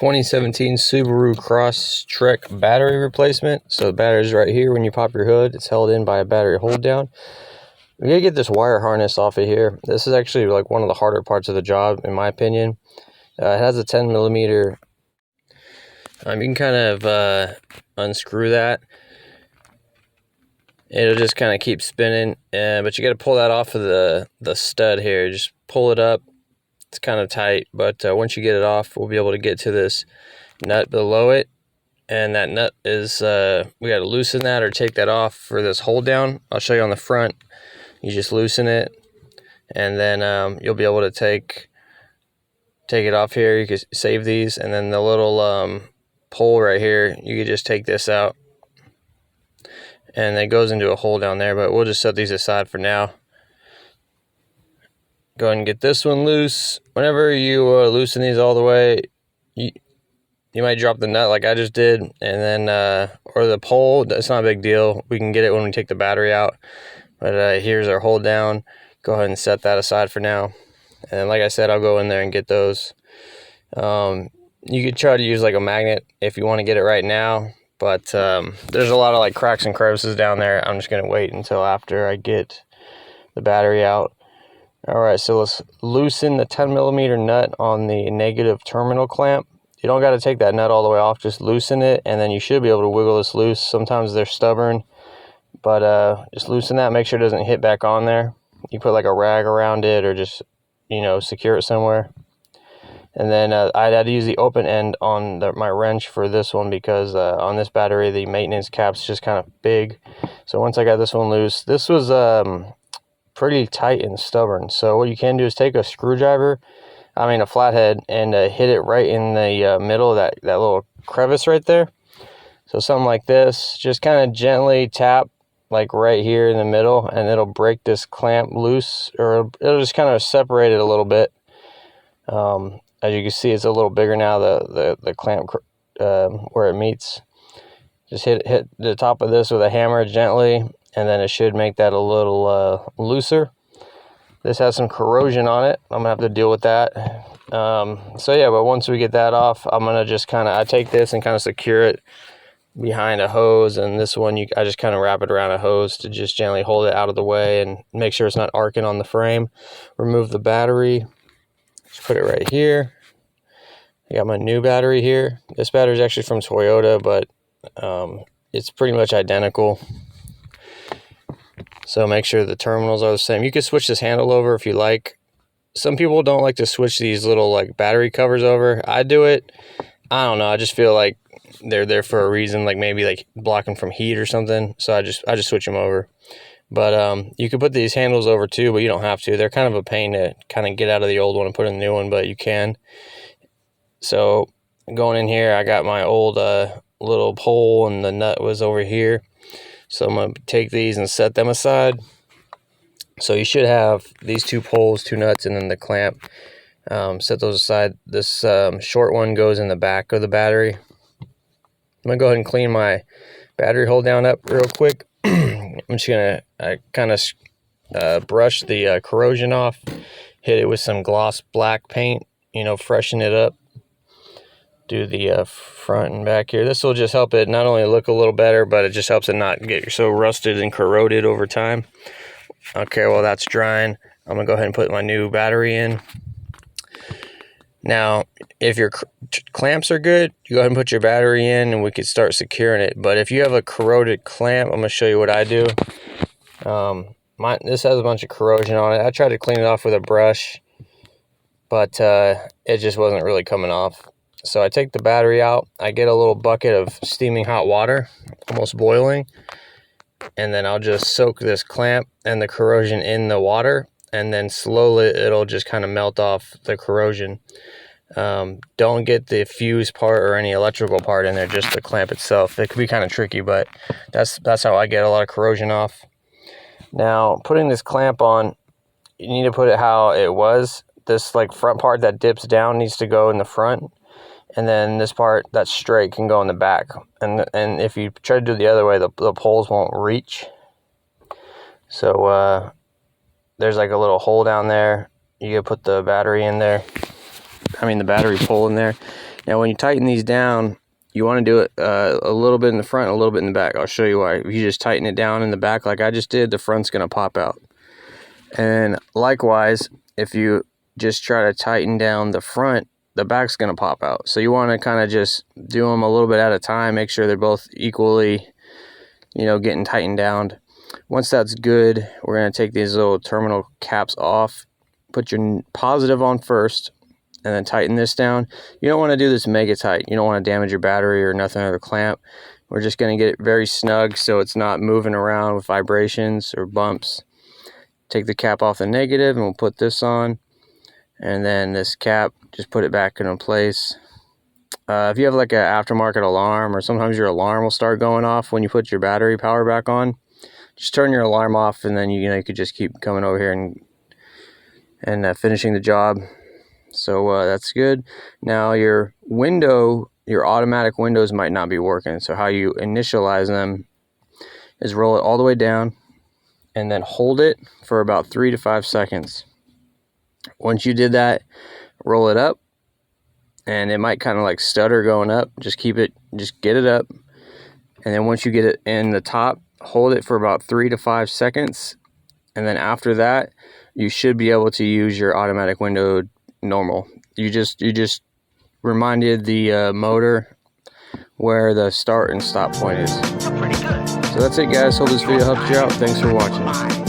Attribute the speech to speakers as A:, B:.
A: 2017 Subaru Crosstrek battery replacement. So the battery's right here. When you pop your hood, it's held in by a battery hold down. We gotta get this wire harness off of here. This is actually like one of the harder parts of the job, in my opinion. It has a 10 millimeter. You can kind of unscrew that. It'll just kind of keep spinning, but you got to pull that off of the stud here. Just pull it up. It's kind of tight, but once you get it off, we'll be able to get to this nut below it. And that nut is, we got to loosen that or take that off for this hold down. I'll show you on the front. You just loosen it, and then you'll be able to take it off here. You can save these, and then the little pole right here, you could just take this out, and it goes into a hole down there, but we'll just set these aside for now. Go ahead and get this one loose. Whenever you loosen these all the way, you might drop the nut like I just did, and then or the pole. That's not a big deal. We can get it when we take the battery out. But here's our hold down. Go ahead and set that aside for now. And like I said, I'll go in there and get those. You could try to use like a magnet if you want to get it right now, but there's a lot of like cracks and crevices down there. I'm just gonna wait until after I get the battery out. Alright, so let's loosen the 10 millimeter nut on the negative terminal clamp. You don't got to take that nut all the way off, just loosen it, and then you should be able to wiggle this loose. Sometimes they're stubborn, but just loosen that, make sure it doesn't hit back on there. You put like a rag around it, or just, you know, secure it somewhere. And then I had to use the open end on my wrench for this one, because on this battery the maintenance cap's just kind of big. So once I got this one loose, this was pretty tight and stubborn. So what you can do is take a screwdriver, a flathead, and hit it right in the middle of that little crevice right there. So something like this, just kind of gently tap like right here in the middle, and it'll break this clamp loose, or it'll just kind of separate it a little bit. As you can see, it's a little bigger now, the clamp where it meets. Just hit the top of this with a hammer gently, and then it should make that a little looser. This has some corrosion on it. I'm gonna have to deal with that. So yeah, but once we get that off, I'm gonna just I take this and kind of secure it behind a hose, and this one I just kind of wrap it around a hose to just gently hold it out of the way and make sure it's not arcing on the frame. Remove the battery. Just put it right here. I got my new battery here. This battery is actually from Toyota, but it's pretty much identical. So make sure the terminals are the same. You can switch this handle over if you like. Some people don't like to switch these little like battery covers over. I do it. I don't know. I just feel like they're there for a reason, like maybe like blocking from heat or something. So I just switch them over. But you could put these handles over too, but you don't have to. They're kind of a pain to kind of get out of the old one and put in the new one, but you can. So going in here, I got my old little pole, and the nut was over here. So I'm going to take these and set them aside. So you should have these two poles, two nuts, and then the clamp. Set those aside. This short one goes in the back of the battery. I'm going to go ahead and clean my battery hold down up real quick. I'm just going to kind of brush the corrosion off. Hit it with some gloss black paint, freshen it up. Do the front and back here. This will just help it not only look a little better, but it just helps it not get so rusted and corroded over time. Okay, well that's drying. I'm gonna go ahead and put my new battery in. Now, if your clamps are good, you go ahead and put your battery in, and we could start securing it. But if you have a corroded clamp, I'm gonna show you what I do. This has a bunch of corrosion on it. I tried to clean it off with a brush, but it just wasn't really coming off. So I take the battery out, I get a little bucket of steaming hot water, almost boiling, and then I'll just soak this clamp and the corrosion in the water, and then slowly it'll just kind of melt off the corrosion. Don't get the fuse part or any electrical part in there, just the clamp itself. It could be kind of tricky, but that's how I get a lot of corrosion off. Now, putting this clamp on, you need to put it how it was. This like front part that dips down needs to go in the front. And then this part that's straight can go in the back. And if you try to do it the other way, the poles won't reach. So there's like a little hole down there. You can put the battery in there. the battery pull in there. Now when you tighten these down, you want to do it a little bit in the front, a little bit in the back. I'll show you why. If you just tighten it down in the back like I just did, the front's going to pop out. And likewise, if you just try to tighten down the front, the back's going to pop out. So you want to kind of just do them a little bit at a time, make sure they're both equally, getting tightened down. Once that's good, we're going to take these little terminal caps off, put your positive on first, and then tighten this down. You don't want to do this mega tight. You don't want to damage your battery or nothing or the clamp. We're just going to get it very snug so it's not moving around with vibrations or bumps. Take the cap off the negative and we'll put this on. And then this cap, just put it back in place. If you have like an aftermarket alarm, or sometimes your alarm will start going off when you put your battery power back on, just turn your alarm off, and then you could just keep coming over here and finishing the job. So that's good. Now your automatic windows might not be working. So how you initialize them is roll it all the way down and then hold it for about 3 to 5 seconds. Once you did that, roll it up, and it might kind of like stutter going up. Just get it up, and then once you get it in the top, hold it for about 3 to 5 seconds, and then after that, you should be able to use your automatic window normal. You just reminded the motor where the start and stop point is. So that's it, guys. Hope this video helped you out. Thanks for watching.